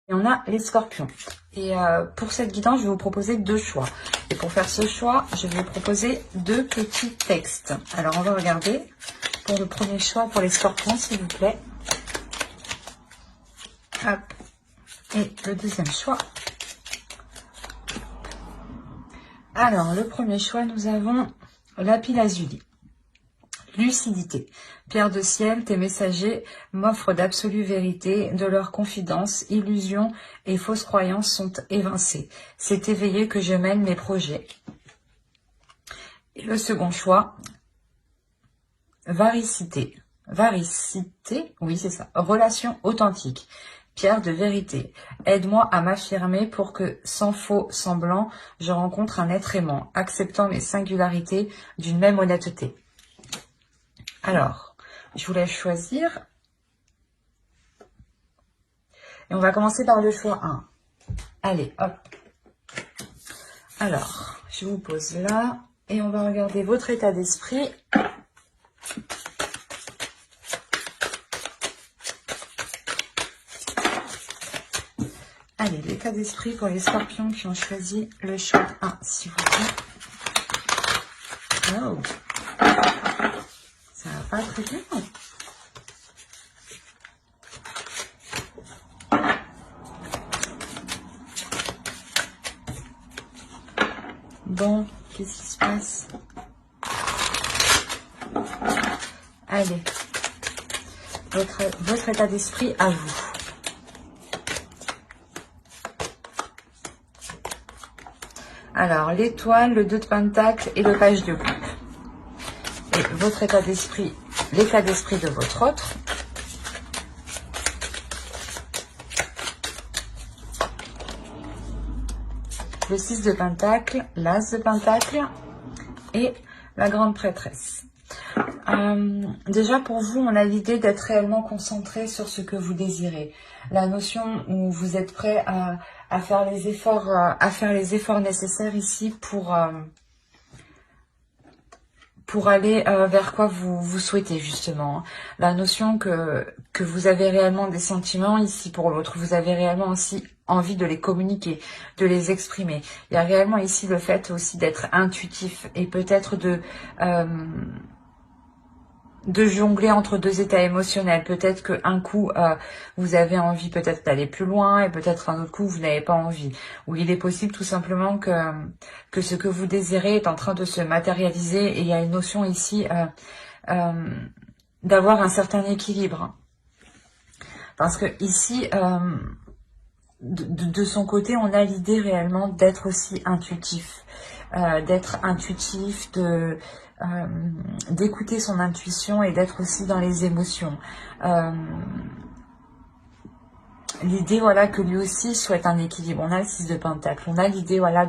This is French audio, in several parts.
Et on a les scorpions. Et pour cette guidance, je vais vous proposer 2 choix. Et pour faire ce choix, je vais vous proposer 2 petits textes. Alors, on va regarder pour le premier choix, pour les scorpions, s'il vous plaît. Hop. Et le deuxième choix. Alors, le premier choix, nous avons lapis lazuli. Lucidité. Pierre de ciel, tes messagers m'offrent d'absolues vérités, de leurs confidences, illusions et fausses croyances sont évincées. C'est éveillé que je mène mes projets. Et le second choix, varicité. Varicité, oui c'est ça. Relation authentique. Pierre de vérité. Aide-moi à m'affirmer pour que, sans faux semblant, je rencontre un être aimant, acceptant mes singularités d'une même honnêteté. Alors, je vous laisse choisir. Et on va commencer par le choix 1. Allez, hop. Alors, je vous pose là. Et on va regarder votre état d'esprit. Allez, l'état d'esprit pour les scorpions qui ont choisi le choix 1, s'il vous plaît. Oh. Ça va pas très bien. Bon, qu'est-ce qui se passe? Allez, votre état d'esprit à vous. Alors, l'étoile, le 2 de pentacle et le page de coupe. Et votre état d'esprit, l'état d'esprit de votre autre. Le 6 de pentacle, l'as de pentacle et la grande prêtresse. Déjà pour vous, on a l'idée d'être réellement concentré sur ce que vous désirez. La notion où vous êtes prêt à faire les efforts nécessaires ici pour aller vers quoi vous souhaitez justement. La notion que vous avez réellement des sentiments ici pour l'autre. Vous avez réellement aussi envie de les communiquer, de les exprimer. Il y a réellement ici le fait aussi d'être intuitif et peut-être de jongler entre 2 états émotionnels. Peut-être qu'un coup, vous avez envie peut-être d'aller plus loin et peut-être un autre coup, vous n'avez pas envie. Ou il est possible tout simplement que ce que vous désirez est en train de se matérialiser et il y a une notion ici d'avoir un certain équilibre. Parce que ici, de son côté, on a l'idée réellement d'être aussi intuitif. D'écouter son intuition et d'être aussi dans les émotions. L'idée, voilà, que lui aussi souhaite un équilibre. On a le 6 de pentacle. On a l'idée, voilà,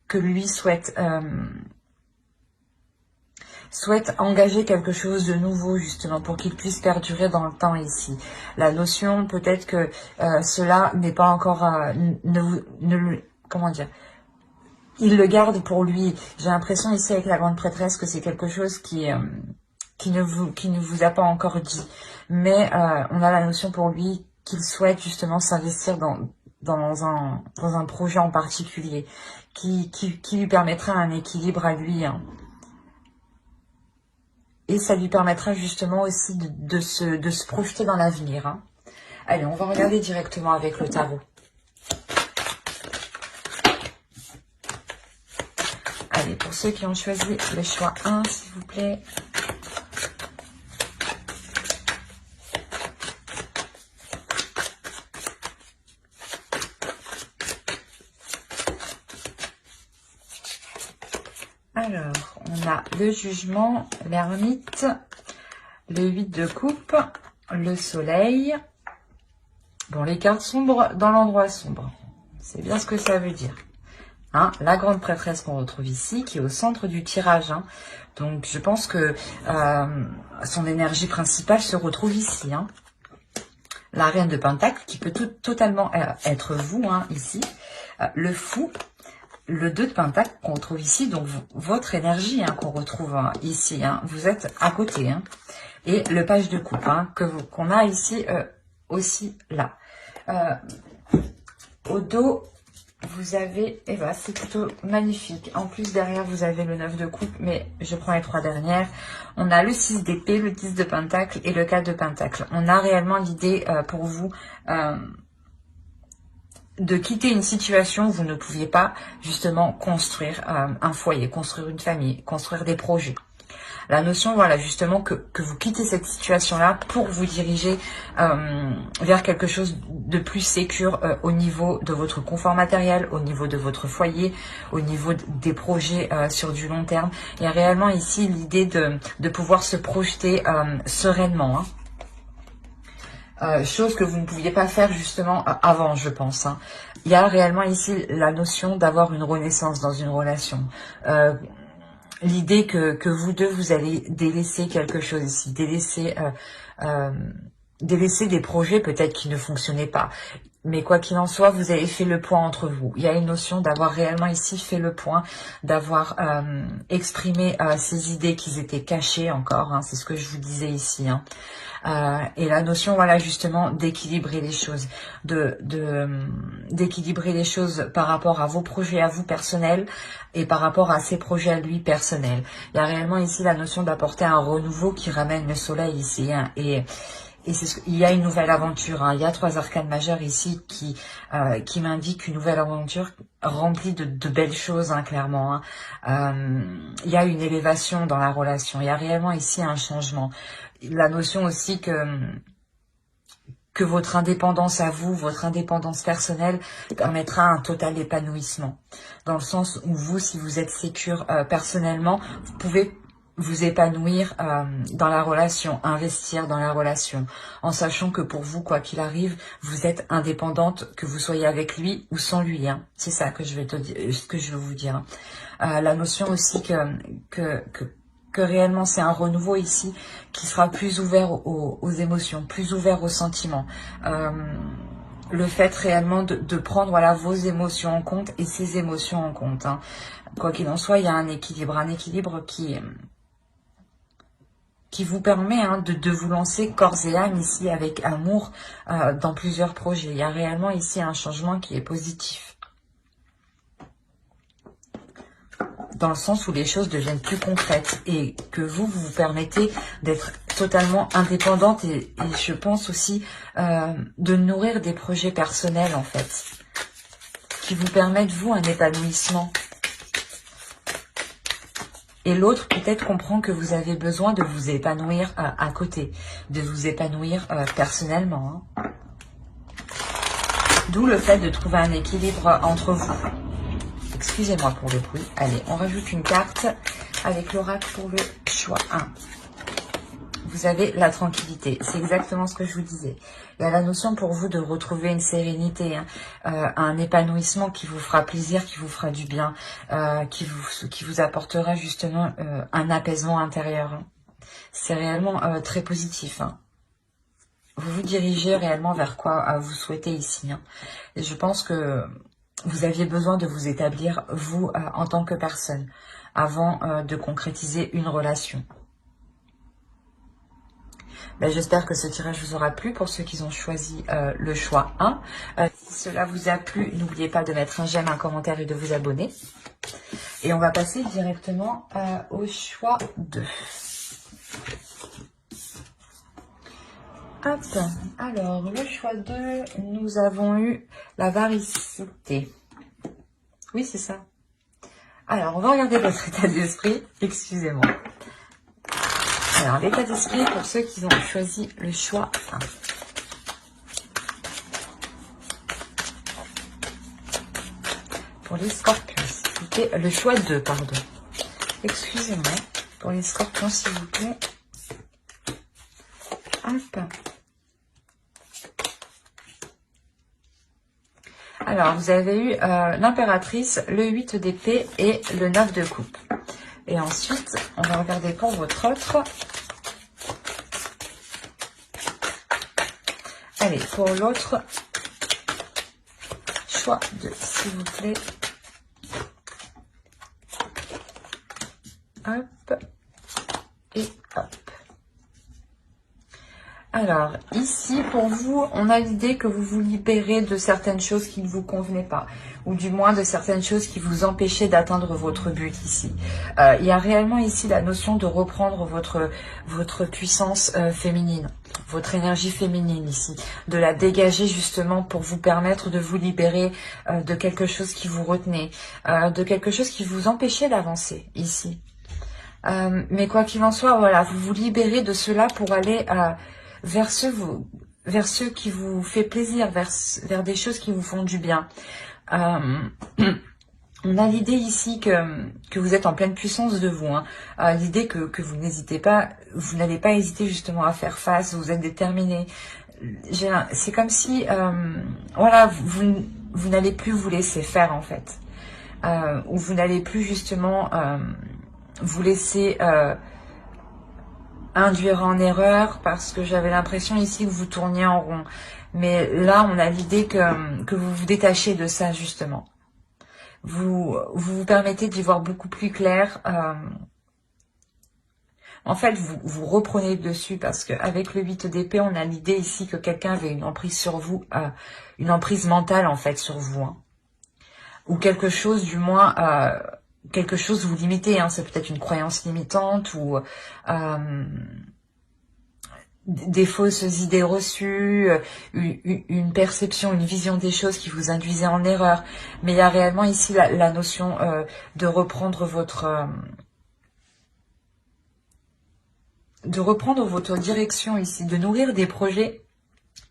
que lui souhaite engager quelque chose de nouveau, justement, pour qu'il puisse perdurer dans le temps ici. La notion, peut-être que cela n'est pas encore... comment dire ? Il le garde pour lui. J'ai l'impression ici avec la grande prêtresse que c'est quelque chose qui ne vous a pas encore dit. Mais on a la notion pour lui qu'il souhaite justement s'investir dans un projet en particulier qui lui permettra un équilibre à lui. Hein. Et ça lui permettra justement aussi de se projeter dans l'avenir. Hein. Allez, on va regarder directement avec le tarot. Allez, pour ceux qui ont choisi le choix 1, s'il vous plaît. Alors, on a le jugement, l'ermite, le 8 de coupe, le soleil. Bon, les cartes sombres dans l'endroit sombre. C'est bien ce que ça veut dire. Hein, la grande prêtresse qu'on retrouve ici, qui est au centre du tirage. Hein. Donc, je pense que son énergie principale se retrouve ici. Hein. La reine de pentacle, qui peut totalement être vous, hein, ici. Le fou, le 2 de pentacle qu'on retrouve ici. Donc, votre énergie hein, qu'on retrouve hein, ici. Hein. Vous êtes à côté. Hein. Et le page de coupe hein, qu'on a ici aussi là. au dos, vous avez, et ben c'est plutôt magnifique. En plus, derrière, vous avez le 9 de coupe, mais je prends les 3 dernières. On a le 6 d'épée, le 10 de pentacle et le 4 de pentacle. On a réellement l'idée pour vous de quitter une situation où vous ne pouviez pas justement construire un foyer, construire une famille, construire des projets. La notion, voilà, justement, que vous quittez cette situation-là pour vous diriger vers quelque chose de plus sécure au niveau de votre confort matériel, au niveau de votre foyer, au niveau des projets sur du long terme. Il y a réellement ici l'idée de pouvoir se projeter sereinement, hein. Chose que vous ne pouviez pas faire justement avant, je pense, hein. Il y a réellement ici la notion d'avoir une renaissance dans une relation. L'idée que vous deux, vous allez délaisser quelque chose ici, délaisser des projets peut-être qui ne fonctionnaient pas. Mais quoi qu'il en soit, vous avez fait le point entre vous. Il y a une notion d'avoir réellement ici fait le point, d'avoir exprimé ces idées qui étaient cachées encore, hein, c'est ce que je vous disais ici, hein. Et la notion, voilà, justement, d'équilibrer les choses, d'équilibrer les choses par rapport à vos projets à vous personnels et par rapport à ses projets à lui personnels. Il y a réellement ici la notion d'apporter un renouveau qui ramène le soleil ici, hein, et il y a une nouvelle aventure, hein. Il y a 3 arcanes majeures ici qui m'indiquent une nouvelle aventure remplie de belles choses, hein, clairement, hein. Il y a une élévation dans la relation. Il y a réellement ici un changement. La notion aussi que votre indépendance à vous, votre indépendance personnelle permettra un total épanouissement. Dans le sens où vous, si vous êtes sécure personnellement, vous pouvez vous épanouir dans la relation, investir dans la relation, en sachant que pour vous, quoi qu'il arrive, vous êtes indépendante, que vous soyez avec lui ou sans lui, hein. C'est ça que je vais ce que je veux vous dire. La notion aussi que réellement c'est un renouveau ici qui sera plus ouvert aux émotions, plus ouvert aux sentiments. Le fait réellement de prendre, voilà, vos émotions en compte et ses émotions en compte, hein. Quoi qu'il en soit, il y a un équilibre qui vous permet, hein, de vous lancer corps et âme ici avec amour dans plusieurs projets. Il y a réellement ici un changement qui est positif. Dans le sens où les choses deviennent plus concrètes et que vous permettez d'être totalement indépendante et je pense aussi de nourrir des projets personnels en fait, qui vous permettent vous un épanouissement. Et l'autre peut-être comprend que vous avez besoin de vous épanouir à côté, de vous épanouir personnellement, hein. D'où le fait de trouver un équilibre entre vous. Excusez-moi pour le bruit. Allez, on rajoute une carte avec l'oracle pour le choix 1. Vous avez la tranquillité. C'est exactement ce que je vous disais. Il y a la notion pour vous de retrouver une sérénité, hein, un épanouissement qui vous fera plaisir, qui vous fera du bien, qui vous apportera justement un apaisement intérieur, hein. C'est réellement très positif, hein. Vous vous dirigez réellement vers quoi vous souhaitez ici, hein. Et je pense que vous aviez besoin de vous établir, vous, en tant que personne, avant de concrétiser une relation. Ben, j'espère que ce tirage vous aura plu pour ceux qui ont choisi le choix 1. Si cela vous a plu, n'oubliez pas de mettre un j'aime, un commentaire et de vous abonner. Et on va passer directement au choix 2. Hop, alors le choix 2, nous avons eu la varicité. Oui, c'est ça. Alors, on va regarder votre état d'esprit. Excusez-moi. Alors, l'état d'esprit pour ceux qui ont choisi le choix 1. Pour les scorpions, s'il vous plaît. Le choix 2, pardon. Excusez-moi. Pour les scorpions, s'il vous plaît. Hop. Alors, vous avez eu l'impératrice, le 8 d'épée et le 9 de coupe. Et ensuite, on va regarder pour votre autre. Allez, pour l'autre, choix 2, s'il vous plaît. Hop. Et hop. Alors, ici, pour vous, on a l'idée que vous vous libérez de certaines choses qui ne vous convenaient pas, ou du moins de certaines choses qui vous empêchaient d'atteindre votre but ici. Il y a réellement ici la notion de reprendre votre puissance féminine, votre énergie féminine ici, de la dégager justement pour vous permettre de vous libérer de quelque chose qui vous retenait, de quelque chose qui vous empêchait d'avancer ici. Mais quoi qu'il en soit, voilà, vous vous libérez de cela pour aller vers ceux qui vous fait plaisir, vers des choses qui vous font du bien. On a l'idée ici que vous êtes en pleine puissance de vous. Hein. L'idée que vous n'hésitez pas, vous n'allez pas hésiter justement à faire face, vous êtes déterminé. C'est comme si, voilà, vous n'allez plus vous laisser faire en fait. Ou vous n'allez plus justement vous laisser induire en erreur, parce que j'avais l'impression ici que vous tourniez en rond. Mais là, on a l'idée que vous vous détachez de ça, justement. Vous permettez d'y voir beaucoup plus clair. En fait, vous reprenez le dessus, parce qu'avec le 8 d'épée, on a l'idée ici que quelqu'un avait une emprise sur vous, une emprise mentale, en fait, sur vous. Hein. Ou quelque chose, du moins... quelque chose vous limitez, hein, c'est peut-être une croyance limitante ou des fausses idées reçues, une perception, une vision des choses qui vous induisait en erreur. Mais il y a réellement ici la notion de reprendre votre direction ici, de nourrir des projets,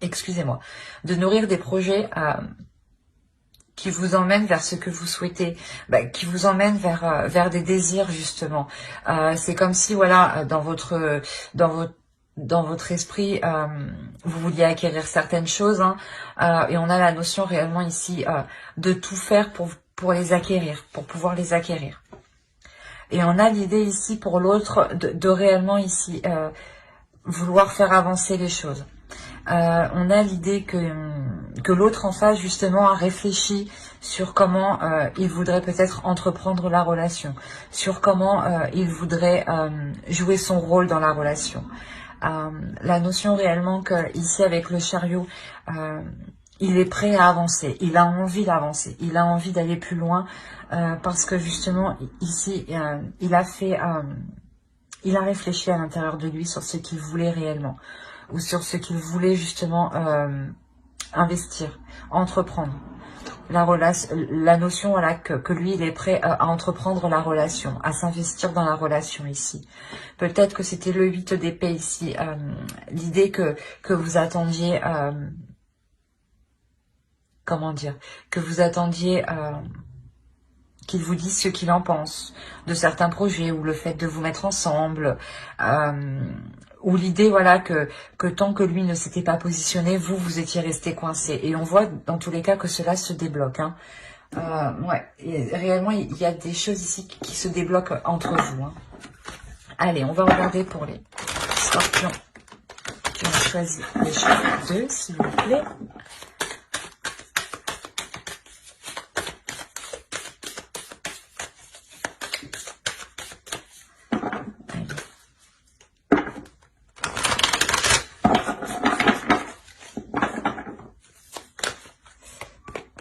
excusez-moi, de nourrir des projets qui vous emmène vers ce que vous souhaitez, qui vous emmène vers des désirs justement. C'est comme si voilà dans votre esprit vous vouliez acquérir certaines choses, hein, et on a la notion réellement ici de tout faire pour les acquérir, pour pouvoir les acquérir. Et on a l'idée ici pour l'autre de réellement ici vouloir faire avancer les choses. On a l'idée que l'autre en face justement a réfléchi sur comment il voudrait peut-être entreprendre la relation, sur comment il voudrait jouer son rôle dans la relation. La notion réellement que ici avec le chariot, il est prêt à avancer, il a envie d'avancer, il a envie d'aller plus loin, parce que justement ici il a réfléchi à l'intérieur de lui sur ce qu'il voulait réellement, ou sur ce qu'il voulait justement investir, entreprendre. La notion voilà, que lui, il est prêt à entreprendre la relation, à s'investir dans la relation ici. Peut-être que c'était le 8 d'épée ici, l'idée que vous attendiez, comment dire, que vous attendiez qu'il vous dise ce qu'il en pense de certains projets, ou le fait de vous mettre ensemble, ou l'idée voilà que tant que lui ne s'était pas positionné, vous étiez resté coincé. Et on voit dans tous les cas que cela se débloque. Hein. Ouais, et réellement il y a des choses ici qui se débloquent entre vous. Hein. Allez, on va regarder pour les scorpions qui ont choisi les chiffres 2, s'il vous plaît.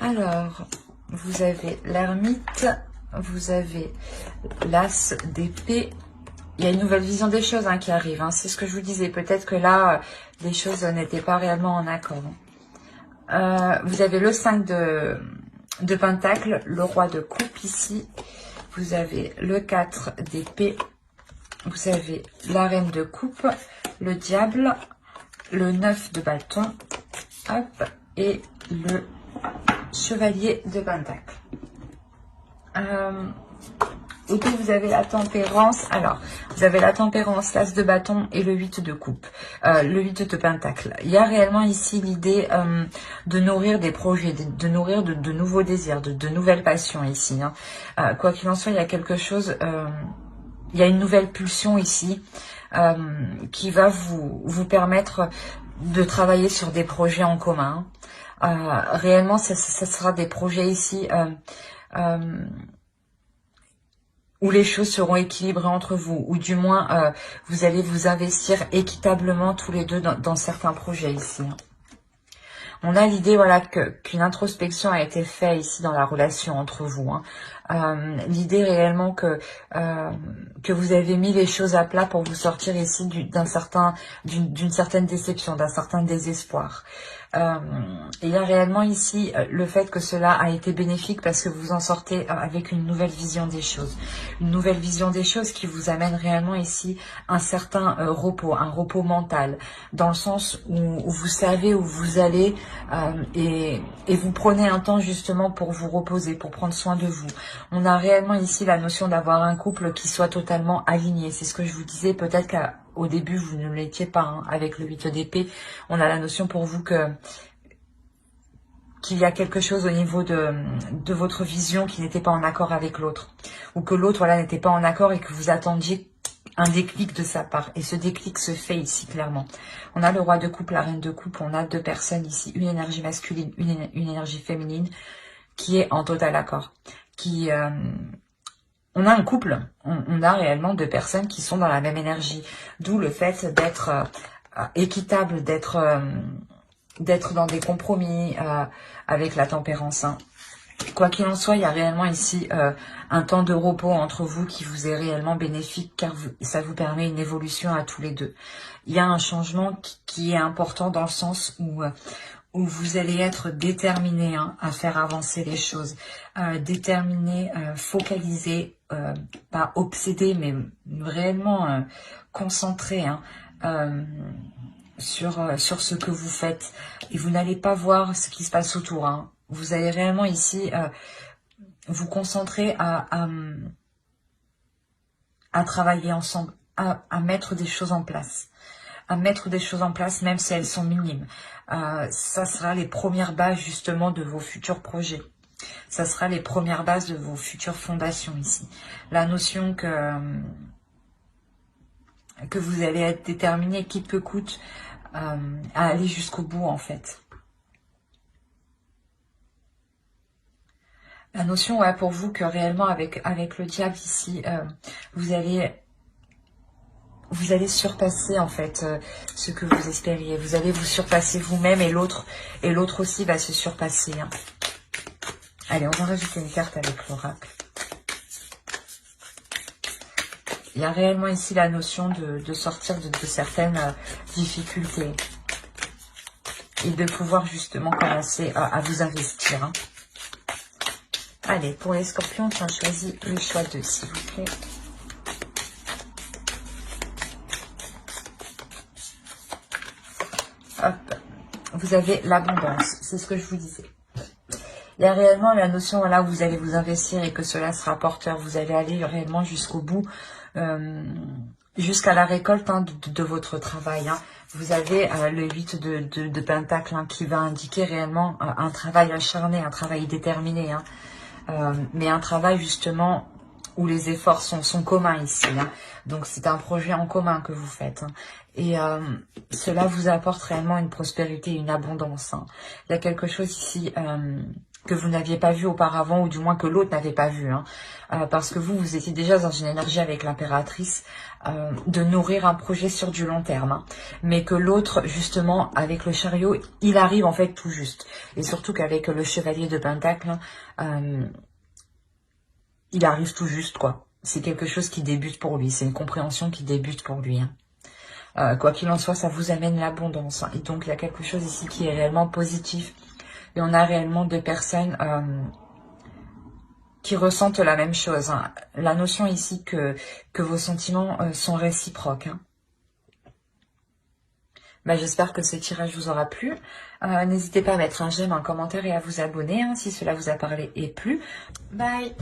Alors, vous avez l'ermite, vous avez l'as d'épée. Il y a une nouvelle vision des choses hein, qui arrive. Hein. C'est ce que je vous disais. Peut-être que là, les choses n'étaient pas réellement en accord. Vous avez le 5 de pentacle, le roi de coupe ici. Vous avez le 4 d'épée. Vous avez la reine de coupe, le diable, le 9 de bâton. Hop, et le chevalier de pentacle. Et puis vous avez la tempérance. Alors, vous avez la tempérance, l'as de bâton et le 8 de coupe, le 8 de pentacle. Il y a réellement ici l'idée de nourrir des projets, de nourrir de nouveaux désirs, de nouvelles passions ici. Hein. Quoi qu'il en soit, il y a quelque chose, il y a une nouvelle pulsion ici qui va vous permettre de travailler sur des projets en commun. Réellement, ça sera des projets ici où les choses seront équilibrées entre vous, ou du moins vous allez vous investir équitablement tous les deux dans certains projets ici. On a l'idée, voilà, qu'une introspection a été faite ici dans la relation entre vous. L'idée réellement que vous avez mis les choses à plat pour vous sortir ici d'une certaine déception, d'un certain désespoir. Il y a réellement ici le fait que cela a été bénéfique parce que vous en sortez avec une nouvelle vision des choses. Une nouvelle vision des choses qui vous amène réellement ici un certain repos, un repos mental, dans le sens où vous savez où vous allez et vous prenez un temps justement pour vous reposer, pour prendre soin de vous. On a réellement ici la notion d'avoir un couple qui soit totalement aligné. C'est ce que je vous disais, peut-être qu'au début vous ne l'étiez pas, avec le 8 d'épée. On a la notion pour vous qu'il y a quelque chose au niveau de votre vision qui n'était pas en accord avec l'autre. Ou que l'autre, voilà, n'était pas en accord et que vous attendiez un déclic de sa part. Et ce déclic se fait ici, clairement. On a le roi de coupe, la reine de coupe. On a deux personnes ici. Une énergie masculine, une énergie féminine qui est en total accord. On a un couple. On a réellement deux personnes qui sont dans la même énergie. D'où le fait d'être équitable, d'être dans des compromis avec la tempérance. Quoi qu'il en soit, il y a réellement ici un temps de repos entre vous qui vous est réellement bénéfique car ça vous permet une évolution à tous les deux. Il y a un changement qui est important dans le sens où vous allez être déterminé à faire avancer les choses, déterminé, focalisé, pas obsédé, mais réellement concentré sur ce que vous faites. Et vous n'allez pas voir ce qui se passe autour. Vous allez réellement ici vous concentrer à travailler ensemble, à mettre des choses en place. À mettre des choses en place, même si elles sont minimes. Ça sera les premières bases justement de vos futurs projets. Ça sera les premières bases de vos futures fondations ici. La notion que vous allez être déterminé, quitte que coûte, à aller jusqu'au bout en fait. La notion, ouais, pour vous que réellement avec le diable ici, vous allez surpasser en fait ce que vous espériez. Vous allez vous surpasser vous-même et l'autre aussi va se surpasser. Allez, on va rajouter une carte avec l'oracle. Il y a réellement ici la notion de sortir de certaines difficultés et de pouvoir justement commencer à vous investir. Allez, pour les scorpions, on choisit le choix 2, s'il vous plaît. Hop, vous avez l'abondance, c'est ce que je vous disais. Il y a réellement la notion, voilà, où vous allez vous investir et que cela sera porteur. Vous allez aller réellement jusqu'au bout, jusqu'à la récolte de votre travail. Vous avez le 8 de Pentacle qui va indiquer réellement un travail acharné, un travail déterminé. Mais un travail justement où les efforts sont communs ici. Donc c'est un projet en commun que vous faites. Et cela vous apporte réellement une prospérité, une abondance. Il y a quelque chose ici que vous n'aviez pas vu auparavant, ou du moins que l'autre n'avait pas vu. Parce que vous étiez déjà dans une énergie avec l'impératrice de nourrir un projet sur du long terme. Mais que l'autre, justement, avec le chariot, il arrive en fait tout juste. Et surtout qu'avec le chevalier de Pentacle, il arrive tout juste, quoi. C'est quelque chose qui débute pour lui. C'est une compréhension qui débute pour lui. Quoi qu'il en soit, ça vous amène l'abondance. Et donc, il y a quelque chose ici qui est réellement positif. Et on a réellement deux personnes qui ressentent la même chose. La notion ici que vos sentiments sont réciproques. J'espère que ce tirage vous aura plu. N'hésitez pas à mettre un j'aime, un commentaire et à vous abonner si cela vous a parlé et plu. Bye!